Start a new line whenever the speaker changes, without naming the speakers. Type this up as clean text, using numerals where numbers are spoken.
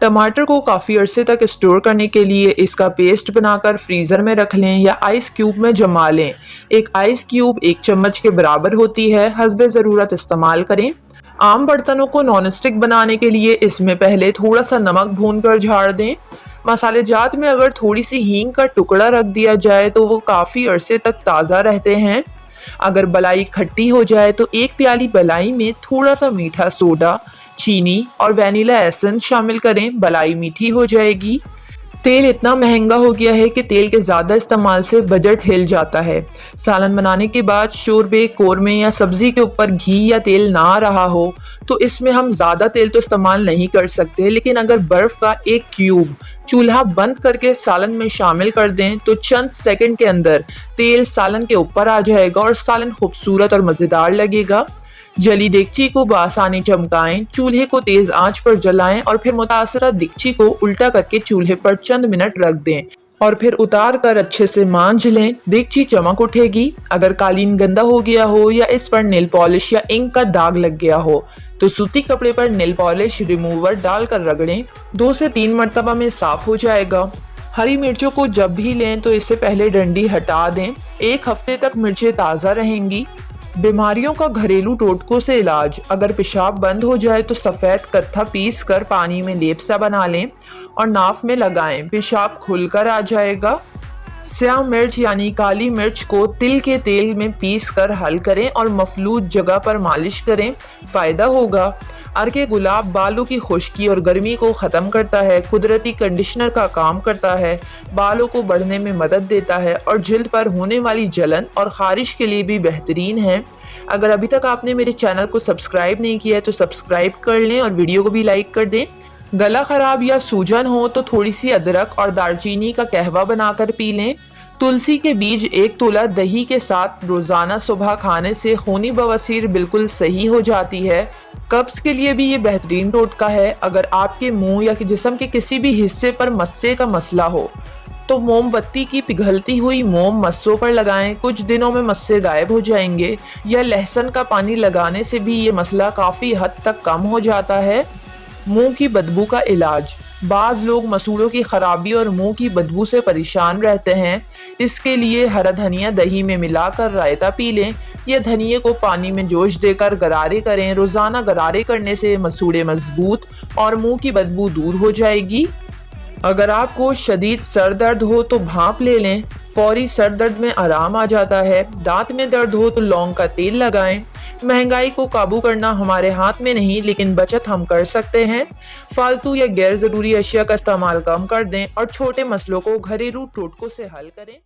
टमाटर को काफ़ी अरसे तक स्टोर करने के लिए इसका पेस्ट बनाकर फ्रीज़र में रख लें या आइस क्यूब में जमा लें। एक आइस क्यूब 1 चम्मच के बराबर होती है, हस्बे ज़रूरत इस्तेमाल करें। आम बर्तनों को नॉन स्टिक बनाने के लिए इसमें पहले थोड़ा सा नमक भूनकर झाड़ दें। मसाले जात में अगर थोड़ी सी हींग का टुकड़ा रख दिया जाए तो वो काफ़ी अरसे तक ताज़ा रहते हैं। अगर बलाई खट्टी हो जाए तो 1 प्याली बलाई में थोड़ा सा मीठा सोडा, चीनी और वैनिला एसेंस शामिल करें, बलाई मीठी हो जाएगी। तेल इतना महंगा हो गया है कि तेल के ज़्यादा इस्तेमाल से बजट हिल जाता है। सालन बनाने के बाद शोरबे, कोरमे या सब्ज़ी के ऊपर घी या तेल ना आ रहा हो तो इसमें हम ज़्यादा तेल तो इस्तेमाल नहीं कर सकते, लेकिन अगर बर्फ़ का एक क्यूब चूल्हा बंद करके सालन में शामिल कर दें तो चंद सेकंड के अंदर तेल सालन के ऊपर आ जाएगा और सालन खूबसूरत और मज़ेदार लगेगा। जली देगची को बासानी चमकाएं, चूल्हे को तेज आंच पर जलाएं और फिर मुतासरा देगची को उल्टा करके चूल्हे पर चंद मिनट रख दें और फिर उतार कर अच्छे से मांझ लें। देगची चमक उठेगी। अगर कालीन गंदा हो गया हो या इस पर नेल पॉलिश या इंक का दाग लग गया हो तो सूती कपड़े पर नेल पॉलिश रिमूवर डालकर रगड़ें। 2 से 3 मरतबा में साफ हो जाएगा। हरी मिर्चों को जब भी लें तो इससे पहले डंडी हटा दें। 1 हफ्ते तक मिर्चें ताज़ा रहेंगी। बीमारियों का घरेलू टोटकों से इलाज। अगर पेशाब बंद हो जाए तो सफ़ेद कत्था पीस कर पानी में लेप सा बना लें और नाफ में लगाएं, पेशाब खुलकर आ जाएगा। स्याह मिर्च यानी काली मिर्च को तिल के तेल में पीस कर हल करें और मफलूज जगह पर मालिश करें, फ़ायदा होगा। अर्के गुलाब बालों की खुश्की और गर्मी को ख़त्म करता है, कुदरती कंडीशनर का काम करता है, बालों को बढ़ने में मदद देता है और जिल्द पर होने वाली जलन और ख़ारिश के लिए भी बेहतरीन है। अगर अभी तक आपने मेरे चैनल को सब्सक्राइब नहीं किया है तो सब्सक्राइब कर लें और वीडियो को भी लाइक कर दें। गला ख़राब या सूजन हो तो थोड़ी सी अदरक और दालचीनी का कहवा बनाकर पी लें। तुलसी के बीज 1 तोला दही के साथ रोज़ाना सुबह खाने से खूनी बवासीर बिल्कुल सही हो जाती है। कब्ज़ के लिए भी ये बेहतरीन टोटका है। अगर आपके मुंह या जिस्म के किसी भी हिस्से पर मस्से का मसला हो तो मोमबत्ती की पिघलती हुई मोम मस्सों पर लगाएं, कुछ दिनों में मस्से गायब हो जाएंगे। या लहसुन का पानी लगाने से भी ये मसला काफ़ी हद तक कम हो जाता है। मुंह की बदबू का इलाज। बाज़ लोग मसूड़ों की खराबी और मुंह की बदबू से परेशान रहते हैं। इसके लिए हरा धनिया दही में मिलाकर रायता पी लें या धनिये को पानी में जोश देकर गरारे करें। रोज़ाना गरारे करने से मसूड़े मजबूत और मुंह की बदबू दूर हो जाएगी। अगर आपको शदीद सर दर्द हो तो भाप ले लें, फौरी सर दर्द में आराम आ जाता है। दांत में दर्द हो तो लौंग का तेल लगाएं। महंगाई को काबू करना हमारे हाथ में नहीं, लेकिन बचत हम कर सकते हैं। फालतू या गैर ज़रूरी अशिया का इस्तेमाल कम कर दें और छोटे मसलों को घरेलू टोटकों से हल करें।